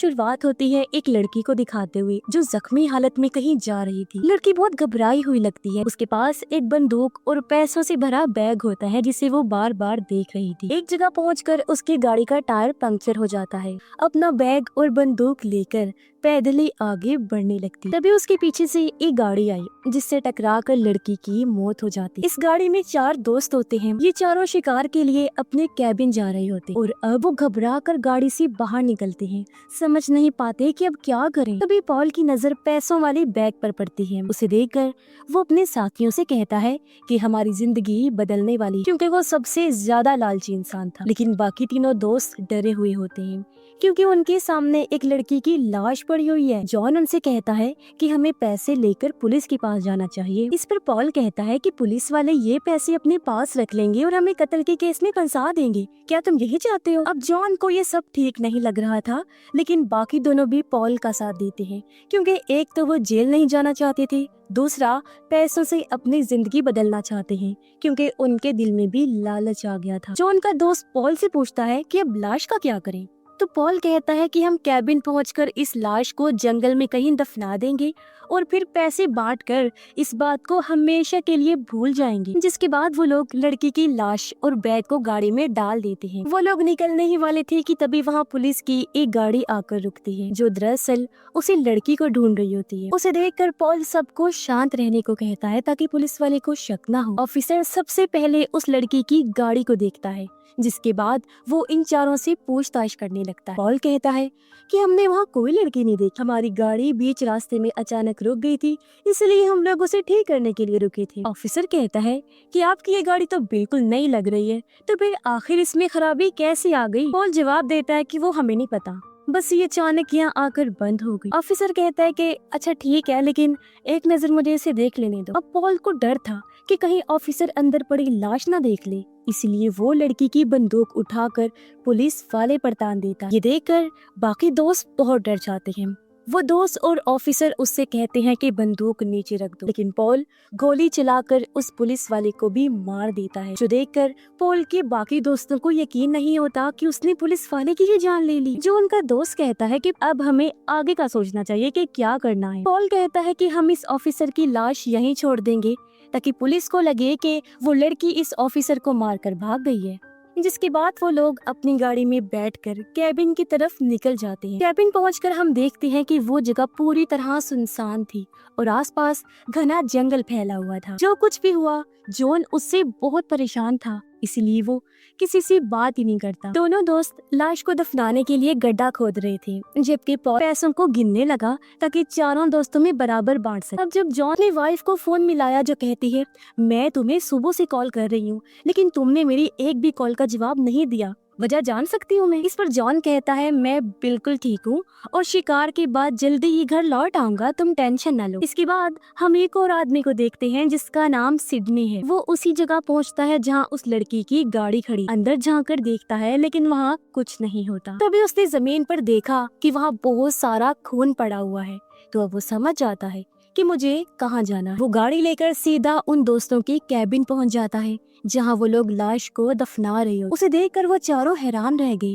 शुरुआत होती है एक लड़की को दिखाते हुए जो जख्मी हालत में कहीं जा रही थी। लड़की बहुत घबराई हुई लगती है। उसके पास एक बंदूक और पैसों से भरा बैग होता है जिसे वो बार बार देख रही थी। एक जगह पहुंचकर उसकी गाड़ी का टायर पंक्चर हो जाता है। अपना बैग और बंदूक लेकर पैदल ही आगे बढ़ने लगती। तभी उसके पीछे से एक गाड़ी आई जिससे टकराकर लड़की की मौत हो जाती। इस गाड़ी में 4 दोस्त होते हैं। ये चारों शिकार के लिए अपने कैबिन जा रहे होते और अब वो घबरा कर गाड़ी से बाहर निकलते हैं, समझ नहीं पाते कि अब क्या करें। तभी पॉल की नजर पैसों वाले बैग पर पड़ती है। उसे देखकर वो अपने साथियों से कहता है कि हमारी जिंदगी बदलने वाली, क्योंकि वो सबसे ज्यादा लालची इंसान था। लेकिन बाकी तीनों दोस्त डरे हुए होते हैं क्योंकि उनके सामने एक लड़की की लाश पड़ी हुई है। जॉन उनसे कहता है कि हमें पैसे लेकर पुलिस के पास जाना चाहिए। इस पर पॉल कहता है कि पुलिस वाले ये पैसे अपने पास रख लेंगे और हमें कत्ल के केस में फंसा देंगे। क्या तुम यही चाहते हो? अब जॉन को ये सब ठीक नहीं लग रहा था, लेकिन बाकी दोनों भी पॉल का साथ देते हैं क्योंकि एक तो वो जेल नहीं जाना चाहते थे, दूसरा पैसों से अपनी जिंदगी बदलना चाहते हैं क्योंकि उनके दिल में भी लालच आ गया था। जॉन का दोस्त पॉल से पूछता है कि अब लाश का क्या करें? तो पॉल कहता है कि हम कैबिन पहुंचकर इस लाश को जंगल में कहीं दफना देंगे और फिर पैसे बांटकर इस बात को हमेशा के लिए भूल जाएंगे। जिसके बाद वो लोग लड़की की लाश और बैग को गाड़ी में डाल देते हैं। वो लोग निकलने ही वाले थे कि तभी वहाँ पुलिस की एक गाड़ी आकर रुकती है जो दरअसल उसी लड़की को ढूंढ रही होती है। उसे देखकर पॉल सबको शांत रहने को कहता है ताकि पुलिस वाले को शक न हो। ऑफिसर सबसे पहले उस लड़की की गाड़ी को देखता है, जिसके बाद वो इन चारों से पूछताछ करने लगता है। पॉल कहता है कि हमने वहाँ कोई लड़की नहीं देखी, हमारी गाड़ी बीच रास्ते में अचानक रुक गई थी, इसलिए हम लोग उसे ठीक करने के लिए रुके थे। ऑफिसर कहता है कि आपकी ये गाड़ी तो बिल्कुल नई लग रही है, तो फिर आखिर इसमें खराबी कैसे आ गई? पॉल जवाब देता है कि वो हमें नहीं पता, बस ये अचानक यहाँ आकर बंद हो गई। ऑफिसर कहता है कि अच्छा ठीक है, लेकिन एक नजर मुझे इसे देख लेने दो। अब पॉल को डर था कि कहीं ऑफिसर अंदर पड़ी लाश ना देख ले, इसलिए वो लड़की की बंदूक उठाकर पुलिस वाले पर तान देता। ये देखकर बाकी दोस्त बहुत डर जाते हैं। वो दोस्त और ऑफिसर उससे कहते हैं कि बंदूक नीचे रख दो, लेकिन पॉल गोली चलाकर उस पुलिस वाले को भी मार देता है, जो देखकर पॉल के बाकी दोस्तों को यकीन नहीं होता कि उसने पुलिस वाले की ही जान ले ली। जो उनका दोस्त कहता है कि अब हमें आगे का सोचना चाहिए कि क्या करना है। पॉल कहता है कि हम इस ऑफिसर की लाश यहीं छोड़ देंगे ताकि पुलिस को लगे कि वो लड़की इस ऑफिसर को मारकर भाग गई है। जिसके बाद वो लोग अपनी गाड़ी में बैठकर कैबिन की तरफ निकल जाते हैं। कैबिन पहुंचकर हम देखते हैं कि वो जगह पूरी तरह सुनसान थी और आसपास घना जंगल फैला हुआ था। जो कुछ भी हुआ, जॉन उससे बहुत परेशान था, इसलिए वो किसी से बात ही नहीं करता। दोनों दोस्त लाश को दफनाने के लिए गड्ढा खोद रहे थे, जबकि पॉल पैसों को गिनने लगा ताकि चारों दोस्तों में बराबर बांट सके। अब जब जॉन ने वाइफ को फोन मिलाया जो कहती है मैं तुम्हें सुबह से कॉल कर रही हूँ, लेकिन तुमने मेरी एक भी कॉल का जवाब नहीं दिया, वजह जान सकती हूँ मैं? इस पर जॉन कहता है मैं बिल्कुल ठीक हूँ और शिकार के बाद जल्दी ही घर लौट आऊंगा, तुम टेंशन न लो। इसके बाद हम एक और आदमी को देखते हैं जिसका नाम सिडनी है। वो उसी जगह पहुँचता है जहाँ उस लड़की की गाड़ी खड़ी। अंदर झांककर देखता है लेकिन वहाँ कुछ नहीं होता। तभी उसने जमीन पर देखा कि वहाँ बहुत सारा खून पड़ा हुआ है, तो अब वो समझ जाता है कि मुझे कहाँ जाना है। वो गाड़ी लेकर सीधा उन दोस्तों के कैबिन पहुंच जाता है जहां वो लोग लाश को दफना रहे हो। उसे देखकर वो चारों हैरान रह गए।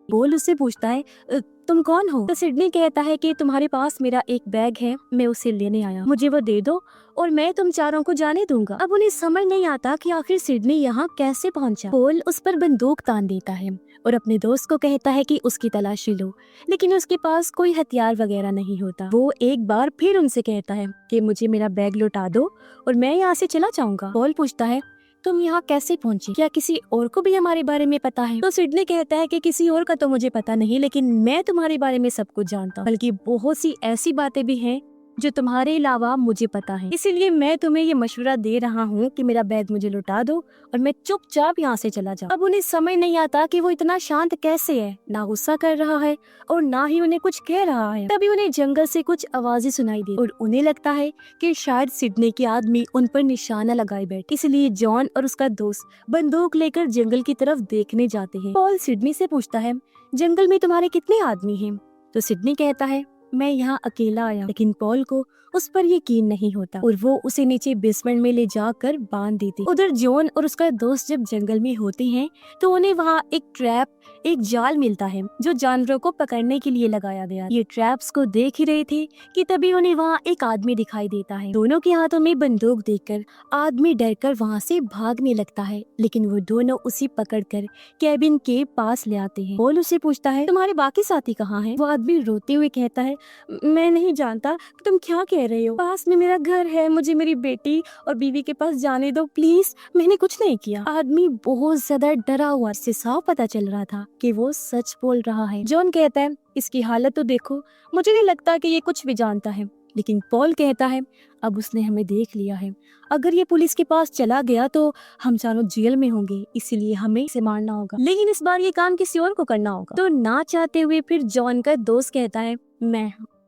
पॉल उससे पूछता है तुम कौन हो? तो सिडनी कहता है कि तुम्हारे पास मेरा एक बैग है, मैं उसे लेने आया, मुझे वो दे दो और मैं तुम चारों को जाने दूंगा। अब उन्हें समझ नहीं आता कि आखिर सिडनी यहाँ कैसे पहुँचा। पॉल उस पर बंदूक तान देता है और अपने दोस्त को कहता है कि उसकी तलाशी लो, लेकिन उसके पास कोई हथियार वगैरह नहीं होता। वो एक बार फिर उनसे कहता है कि मुझे मेरा बैग लौटा दो और मैं यहाँ से चला जाऊंगा। पॉल पूछता है तुम यहाँ कैसे पहुँची? क्या किसी और को भी हमारे बारे में पता है? तो सिडनी कहता है कि किसी और का तो मुझे पता नहीं, लेकिन मैं तुम्हारे बारे में सब कुछ जानता हूँ, बल्कि बहुत सी ऐसी बातें भी हैं जो तुम्हारे अलावा मुझे पता है, इसीलिए मैं तुम्हें ये मशवरा दे रहा हूँ कि मेरा बैग मुझे लौटा दो और मैं चुपचाप यहाँ से चला जाऊँ। अब उन्हें समझ नहीं आता कि वो इतना शांत कैसे है, ना गुस्सा कर रहा है और ना ही उन्हें कुछ कह रहा है। तभी उन्हें जंगल से कुछ आवाजें सुनाई दी और उन्हें लगता है कि शायद सिडनी के आदमी उन पर निशाना लगाए बैठे, इसलिए जॉन और उसका दोस्त बंदूक लेकर जंगल की तरफ देखने जाते हैं। पॉल सिडनी से पूछता है जंगल में तुम्हारे कितने आदमी हैं? तो सिडनी कहता है मैं यहाँ अकेला आया, लेकिन पॉल को उस पर यकीन नहीं होता और वो उसे नीचे बेसमेंट में ले जाकर बांध देती। उधर जॉन और उसका दोस्त जब जंगल में होते हैं तो उन्हें वहाँ एक जाल मिलता है जो जानवरों को पकड़ने के लिए लगाया गया। ये ट्रैप्स को देख ही रहे थे कि तभी उन्हें वहाँ एक आदमी दिखाई देता है। दोनों के हाथों में बंदूक देखकर आदमी डरकर वहाँ से भागने लगता है, लेकिन वो दोनों उसे पकड़कर कैबिन के पास ले आते हैं। पॉल उससे पूछता है, तुम्हारे बाकी साथी कहाँ हैं? वो आदमी रोते हुए कहता है, मैं नहीं जानता, तुम क्या कह रहे हो? पास में मेरा घर है, मुझे मेरी बेटी और बीवी के पास जाने दो प्लीज, मैंने कुछ नहीं किया। आदमी बहुत ज्यादा डरा हुआ, इससे साफ पता चल रहा था कि वो सच बोल रहा है। जॉन कहता है, इसकी हालत तो देखो, मुझे नहीं लगता कि ये कुछ भी जानता है। लेकिन पॉल कहता है, अब उसने हमें देख लिया है, अगर ये पुलिस के पास चला गया तो हम चारों जेल में होंगे, इसीलिए हमें इसे मारना होगा। लेकिन इस बार ये काम किसी और को करना होगा। तो ना चाहते हुए फिर जॉन का दोस्त कहता है,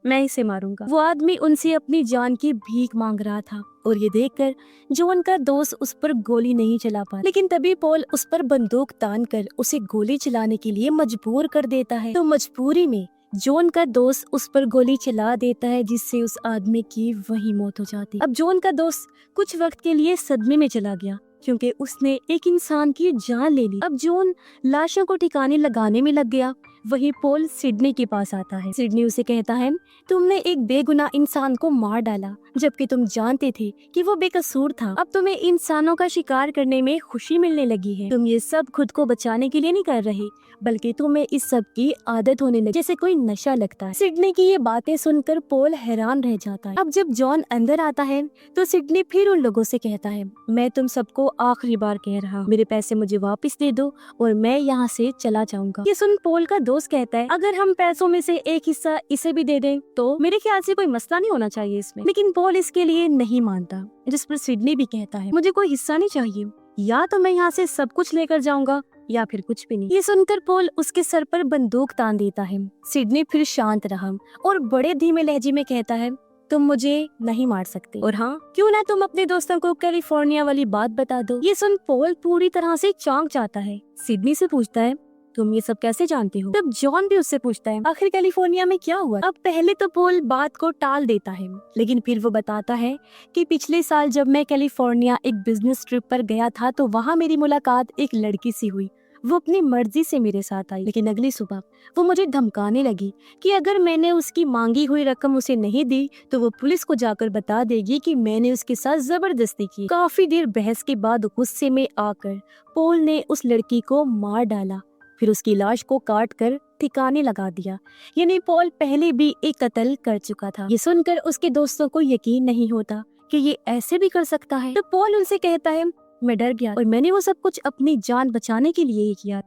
मैं इसे मारूंगा। वो आदमी उनसे अपनी जान की भीख मांग रहा था और ये देखकर जॉन का दोस्त उस पर गोली नहीं चला पाया। लेकिन तभी पॉल उस पर बंदूक तान कर उसे गोली चलाने के लिए मजबूर कर देता है। तो मजबूरी में जॉन का दोस्त उस पर गोली चला देता है, जिससे उस आदमी की वही मौत हो जाती। अब जॉन का दोस्त कुछ वक्त के लिए सदमे में चला गया क्योंकि उसने एक इंसान की जान ले ली। अब जॉन लाशों को ठिकाने लगाने में लग गया। वही पॉल सिडनी के पास आता है। सिडनी उसे कहता है, तुमने एक बेगुनाह इंसान को मार डाला जबकि तुम जानते थे कि वो बेकसूर था। अब तुम्हें इंसानों का शिकार करने में खुशी मिलने लगी है। तुम ये सब खुद को बचाने के लिए नहीं कर रहे, बल्कि तुम्हें इस सब की आदत होने लगी, जैसे कोई नशा लगता है। सिडनी की ये बातें सुनकर पॉल हैरान रह जाता है। अब जब जॉन अंदर आता है तो सिडनी फिर उन लोगों से कहता है, मैं तुम सबको आखिरी बार कह रहा हूँ, मेरे पैसे मुझे वापस दे दो और मैं यहाँ से चला जाऊंगा। ये सुन पॉल का दोस्त कहता है, अगर हम पैसों में से एक हिस्सा इसे भी दे दें तो मेरे ख्याल से कोई मसला नहीं होना चाहिए इसमें। लेकिन पॉल इसके लिए नहीं मानता, जिस पर सिडनी भी कहता है, मुझे कोई हिस्सा नहीं चाहिए, या तो मैं यहाँ से सब कुछ लेकर जाऊंगा या फिर कुछ भी नहीं। ये सुनकर पॉल उसके सर पर बंदूक तान देता है। सिडनी फिर शांत रहा और बड़े धीमे लहजे में कहता है, तुम मुझे नहीं मार सकते, और हाँ, क्यों ना तुम अपने दोस्तों को कैलिफोर्निया वाली बात बता दो। ये सुन पॉल पूरी तरह से चौंक जाता है। सिडनी से पूछता है, तुम ये सब कैसे जानते हो? तब जॉन भी उससे पूछता है, आखिर कैलिफोर्निया में क्या हुआ? अब पहले तो पॉल बात को टाल देता है, लेकिन फिर वो बताता है कि पिछले साल जब मैं कैलिफोर्निया एक बिजनेस ट्रिप पर गया था तो वहाँ मेरी मुलाकात एक लड़की से हुई। वो अपनी मर्जी से मेरे साथ आई, लेकिन अगली सुबह वो मुझे धमकाने लगी कि अगर मैंने उसकी मांगी हुई रकम उसे नहीं दी तो वो पुलिस को जाकर बता देगी कि मैंने उसके साथ जबरदस्ती की। काफी देर बहस के बाद गुस्से में आकर पॉल ने उस लड़की को मार डाला, फिर उसकी लाश को काट कर ठिकाने लगा दिया। यानी पॉल पहले भी एक कत्ल कर चुका था। ये सुनकर उसके दोस्तों को यकीन नहीं होता कि ये ऐसे भी कर सकता है। तो पॉल उनसे कहता है, मैं डर गया और मैंने वो सब कुछ अपनी जान बचाने के लिए ही किया।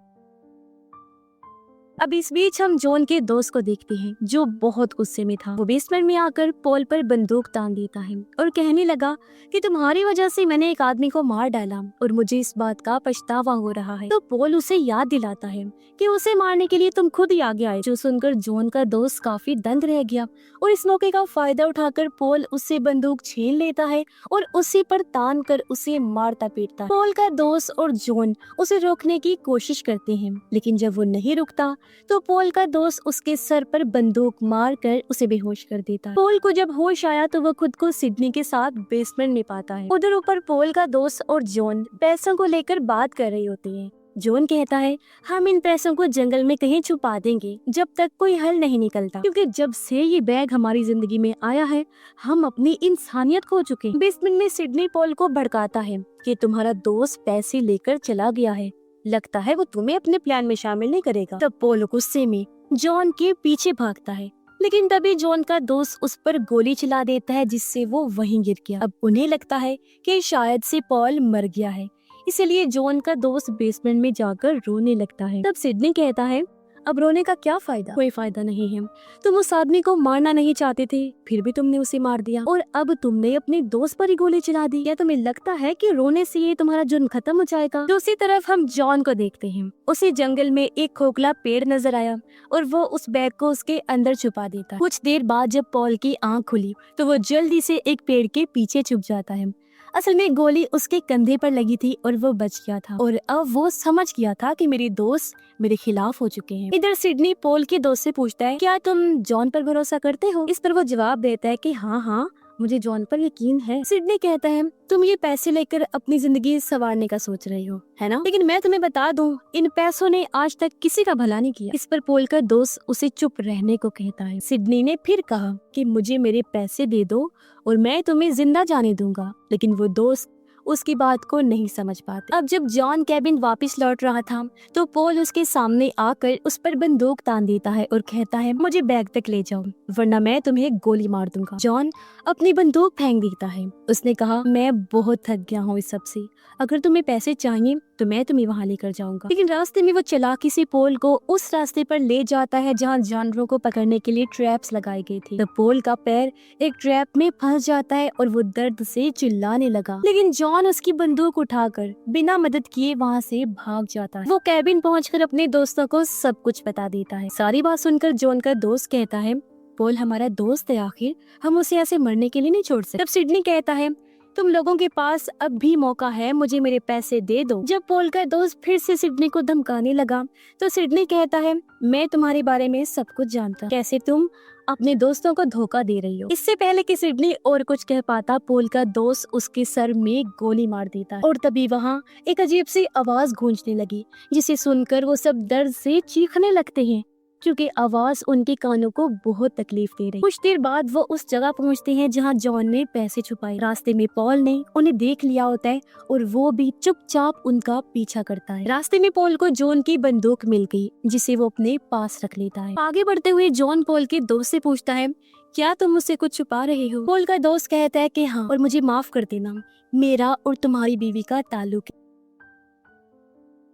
अब इस बीच हम जॉन के दोस्त को देखते हैं जो बहुत गुस्से में था। वो बेसमेंट में आकर पॉल पर बंदूक तान देता है और कहने लगा कि तुम्हारी वजह से मैंने एक आदमी को मार डाला और मुझे इस बात का पछतावा हो रहा है। तो पॉल उसे याद दिलाता है कि उसे मारने के लिए तुम खुद ही आगे आए, जो सुनकर जॉन का दोस्त काफी दंग रह गया और इस मौके का फायदा उठाकर पॉल उससे बंदूक छीन लेता है और उसी पर तान कर उसे मारता पीटता है। पॉल का दोस्त और जॉन उसे रोकने की कोशिश करते हैं, लेकिन जब वो नहीं रुकता तो पॉल का दोस्त उसके सर पर बंदूक मार कर उसे बेहोश कर देता है। पॉल को जब होश आया तो वो खुद को सिडनी के साथ बेसमेंट में पाता है। उधर ऊपर पॉल का दोस्त और जॉन पैसों को लेकर बात कर रही होती है। जॉन कहता है, हम इन पैसों को जंगल में कहीं छुपा देंगे जब तक कोई हल नहीं निकलता, क्योंकि जब से ये बैग हमारी जिंदगी में आया है हम अपनी इंसानियत खो चुके हैं। बेसमेंट में सिडनी पॉल को भड़काता है कि तुम्हारा दोस्त पैसे लेकर चला गया है, लगता है वो तुम्हें अपने प्लान में शामिल नहीं करेगा। तब पॉल गुस्से में जॉन के पीछे भागता है, लेकिन तभी जॉन का दोस्त उस पर गोली चला देता है जिससे वो वहीं गिर गया। अब उन्हें लगता है कि शायद से पॉल मर गया है, इसलिए जॉन का दोस्त बेसमेंट में जाकर रोने लगता है। तब सिडनी कहता है, अब रोने का क्या फायदा? कोई फायदा नहीं है। तुम उस आदमी को मारना नहीं चाहते थे, फिर भी तुमने उसे मार दिया और अब तुमने अपने दोस्त पर ही गोली चला दी। क्या तुम्हें लगता है कि रोने से ये तुम्हारा जुर्म खत्म हो जाएगा? दूसरी तरफ हम जॉन को देखते हैं। उसे जंगल में एक खोखला पेड़ नजर आया और वो उस बैग को उसके अंदर छुपा देता है। कुछ देर बाद जब पॉल की आंख खुली तो वो जल्दी से एक पेड़ के पीछे छुप जाता है। असल में गोली उसके कंधे पर लगी थी और वो बच गया था और अब वो समझ गया था कि मेरे दोस्त मेरे खिलाफ हो चुके हैं। इधर सिडनी पॉल के दोस्त से पूछता है, क्या तुम जॉन पर भरोसा करते हो? इस पर वो जवाब देता है कि हाँ, मुझे जॉन पर यकीन है। सिडनी कहता है तुम ये पैसे लेकर अपनी जिंदगी संवारने का सोच रही हो, है ना? लेकिन मैं तुम्हें बता दूं, इन पैसों ने आज तक किसी का भला नहीं किया। इस पर पोल का दोस्त उसे चुप रहने को कहता है। सिडनी ने फिर कहा कि मुझे मेरे पैसे दे दो और मैं तुम्हें जिंदा जाने दूंगा, लेकिन वो दोस्त उसकी बात को नहीं समझ पाते। अब जब जॉन कैबिन वापस लौट रहा था तो पोल उसके सामने आकर उस पर बंदूक तान देता है और कहता है मुझे बैग तक ले जाओ वरना मैं तुम्हें गोली मार दूंगा। जॉन अपनी बंदूक फेंक देता है। उसने कहा मैं बहुत थक गया हूँ इस सब से, अगर तुम्हें पैसे चाहिए तो मैं तुम्हें वहाँ लेकर जाऊंगा। लेकिन रास्ते में वो चालाकी से पोल को उस रास्ते पर ले जाता है जहाँ जानवरों को पकड़ने के लिए ट्रैप्स लगाई गई थी। तब पोल का पैर एक ट्रैप में फंस जाता है और वो दर्द से चिल्लाने लगा, लेकिन जॉन उसकी बंदूक उठाकर बिना मदद किए वहाँ से भाग जाता है। वो कैबिन पहुंचकर अपने दोस्तों को सब कुछ बता देता है। सारी बात सुनकर जॉन का दोस्त कहता है पोल हमारा दोस्त है, आखिर हम उसे ऐसे मरने के लिए नहीं छोड़ सकते। तब सिडनी कहता है तुम लोगों के पास अब भी मौका है, मुझे मेरे पैसे दे दो। जब पोल का दोस्त फिर से सिडनी को धमकाने लगा तो सिडनी कहता है मैं तुम्हारे बारे में सब कुछ जानता, कैसे तुम अपने दोस्तों को धोखा दे रही हो। इससे पहले कि सिडनी और कुछ कह पाता पोल का दोस्त उसके सर में गोली मार देता है और तभी वहाँ एक अजीब सी आवाज गूंजने लगी जिसे सुनकर वो सब दर्द से चीखने लगते हैं क्योंकि आवाज उनके कानों को बहुत तकलीफ दे रही। कुछ देर बाद वो उस जगह पहुंचते हैं जहां जॉन ने पैसे छुपाए। रास्ते में पॉल ने उन्हें देख लिया होता है और वो भी चुपचाप उनका पीछा करता है। रास्ते में पॉल को जॉन की बंदूक मिल गई जिसे वो अपने पास रख लेता है। आगे बढ़ते हुए जॉन पॉल के दोस्त से पूछता है क्या तुम मुझसे कुछ छुपा रहे हो? पॉल का दोस्त कहता है कि हाँ, और मुझे माफ कर देना, मेरा और तुम्हारी बीवी का ताल्लुक है।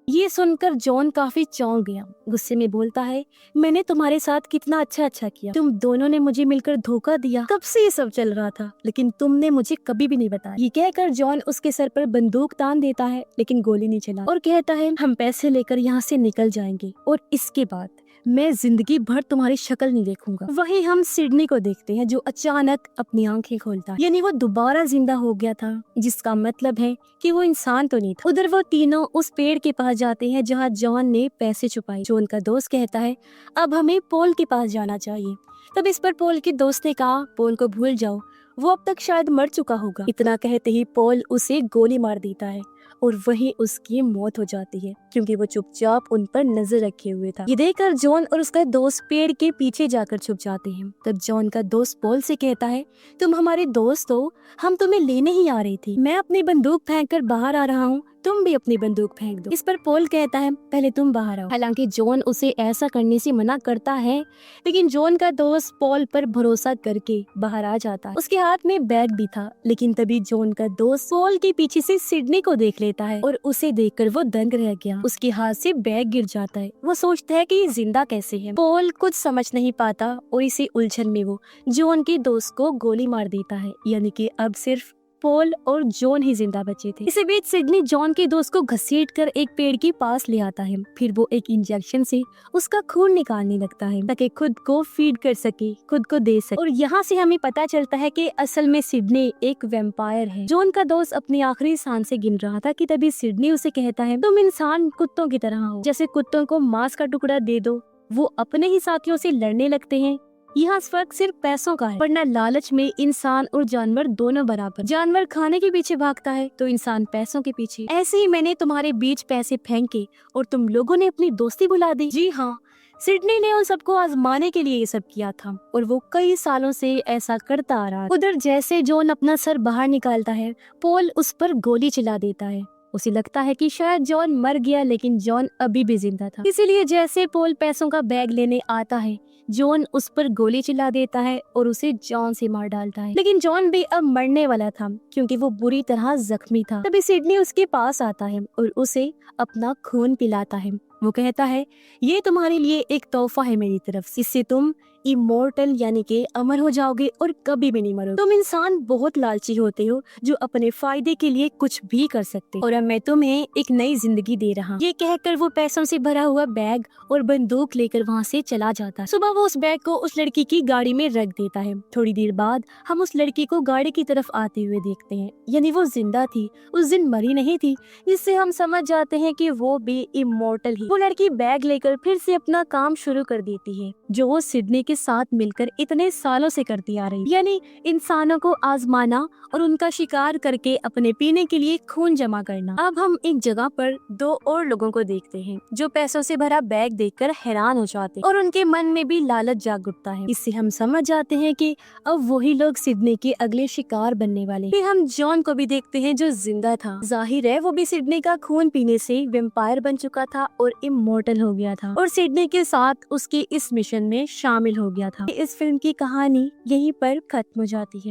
ये सुनकर जॉन काफी चौंक गया। गुस्से में बोलता है मैंने तुम्हारे साथ कितना अच्छा किया, तुम दोनों ने मुझे मिलकर धोखा दिया, कब से ये सब चल रहा था लेकिन तुमने मुझे कभी भी नहीं बताया। ये कहकर जॉन उसके सर पर बंदूक तान देता है लेकिन गोली नहीं चला और कहता है हम पैसे लेकर यहाँ से निकल जाएंगे और इसके बाद मैं जिंदगी भर तुम्हारी शक्ल नहीं देखूंगा। वहीं हम सिडनी को देखते हैं जो अचानक अपनी आंखें खोलता है, यानी वो दोबारा जिंदा हो गया था, जिसका मतलब है कि वो इंसान तो नहीं था। उधर वो तीनों उस पेड़ के पास जाते हैं जहाँ जॉन ने पैसे छुपाए। जॉन का दोस्त कहता है अब हमें पोल के पास जाना चाहिए। तब इस पर पोल के दोस्त ने कहा पोल को भूल जाओ, वो अब तक शायद मर चुका होगा। इतना कहते ही पोल उसे गोली मार देता है और वहीं उसकी मौत हो जाती है क्योंकि वो चुपचाप उन पर नजर रखे हुए था। ये देखकर जॉन और उसका दोस्त पेड़ के पीछे जाकर छुप जाते हैं। तब जॉन का दोस्त पोल से कहता है तुम हमारे दोस्त हो, हम तुम्हें लेने ही आ रही थी, मैं अपनी बंदूक फेंक कर बाहर आ रहा हूँ, तुम भी अपनी बंदूक फेंक दो। इस पर पोल कहता है पहले तुम बाहर आओ। हालांकि जॉन उसे ऐसा करने से मना करता है लेकिन जॉन का दोस्त पोल पर भरोसा करके बाहर आ जाता है। उसके हाथ में बैग भी था लेकिन तभी जॉन का दोस्त पोल के पीछे से सिडनी को देख लेता है और उसे देखकर वो दंग रह गया। उसके हाथ से बैग गिर जाता है। वो सोचता है कि ये जिंदा कैसे है। पोल कुछ समझ नहीं पाता और इसी उलझन में वो जॉन के दोस्त को गोली मार देता है, यानी कि अब सिर्फ पोल और जॉन ही जिंदा बचे थे। इसी बीच सिडनी जॉन के दोस्त को घसीटकर एक पेड़ के पास ले आता है। फिर वो एक इंजेक्शन से उसका खून निकालने लगता है ताकि खुद को फीड कर सके, खुद को दे सके। और यहाँ से हमें पता चलता है कि असल में सिडनी एक वैम्पायर है। जॉन का दोस्त अपनी आखिरी सांस से गिन रहा था कि तभी सिडनी उसे कहता है तुम इंसान कुत्तों की तरह हो, जैसे कुत्तों को मांस का टुकड़ा दे दो वो अपने ही साथियों से लड़ने लगते हैं, यहाँ फर्क सिर्फ पैसों का है, वरना लालच में इंसान और जानवर दोनों बराबर। जानवर खाने के पीछे भागता है तो इंसान पैसों के पीछे। ऐसे ही मैंने तुम्हारे बीच पैसे फेंके और तुम लोगों ने अपनी दोस्ती भुला दी। जी हाँ, सिडनी ने उन सबको आजमाने के लिए ये सब किया था और वो कई सालों से ऐसा करता आ रहा। उधर जैसे जॉन अपना सर बाहर निकालता है पोल उस पर गोली चला देता है। उसे लगता है कि शायद जॉन मर गया लेकिन जॉन अभी भी जिंदा था। इसीलिए जैसे पोल पैसों का बैग लेने आता है जॉन उस पर गोली चला देता है और उसे जॉन से मार डालता है। लेकिन जॉन भी अब मरने वाला था क्योंकि वो बुरी तरह जख्मी था। तभी सिडनी उसके पास आता है और उसे अपना खून पिलाता है। वो कहता है ये तुम्हारे लिए एक तोहफा है मेरी तरफ से, इससे तुम इमोर्टल यानी कि अमर हो जाओगे और कभी भी नहीं मरोगे। तुम इंसान बहुत लालची होते हो जो अपने फायदे के लिए कुछ भी कर सकते हो और अब मैं तुम्हें एक नई जिंदगी दे रहा हूँ। ये कहकर वो पैसों से भरा हुआ बैग और बंदूक लेकर वहाँ से चला जाता है। सुबह वो उस बैग को उस लड़की की गाड़ी में रख देता है। थोड़ी देर बाद हम उस लड़की को गाड़ी की तरफ आते हुए देखते हैं, यानी वो जिंदा थी, उस दिन मरी नहीं थी, जिससे हम समझ जाते हैं कि वो भी इमोर्टल ही। वो लड़की बैग लेकर फिर से अपना काम शुरू कर देती है, जो वो सिडनी के साथ मिलकर इतने सालों से करती आ रही, यानी इंसानों को आजमाना और उनका शिकार करके अपने पीने के लिए खून जमा करना। अब हम एक जगह पर दो और लोगों को देखते हैं जो पैसों से भरा बैग देखकर हैरान हो जाते हैं और उनके मन में भी लालच जाग उठता है। इससे हम समझ जाते हैं कि अब वही लोग सिडनी के अगले शिकार बनने वाले। फिर हम जॉन को भी देखते हैं जो जिंदा था। जाहिर है वो भी सिडनी का खून पीने से वेम्पायर बन चुका था और इमोर्टल हो गया था और सिडनी के साथ उसके इस मिशन में शामिल हो गया था। इस फिल्म की कहानी यहीं पर खत्म हो जाती है।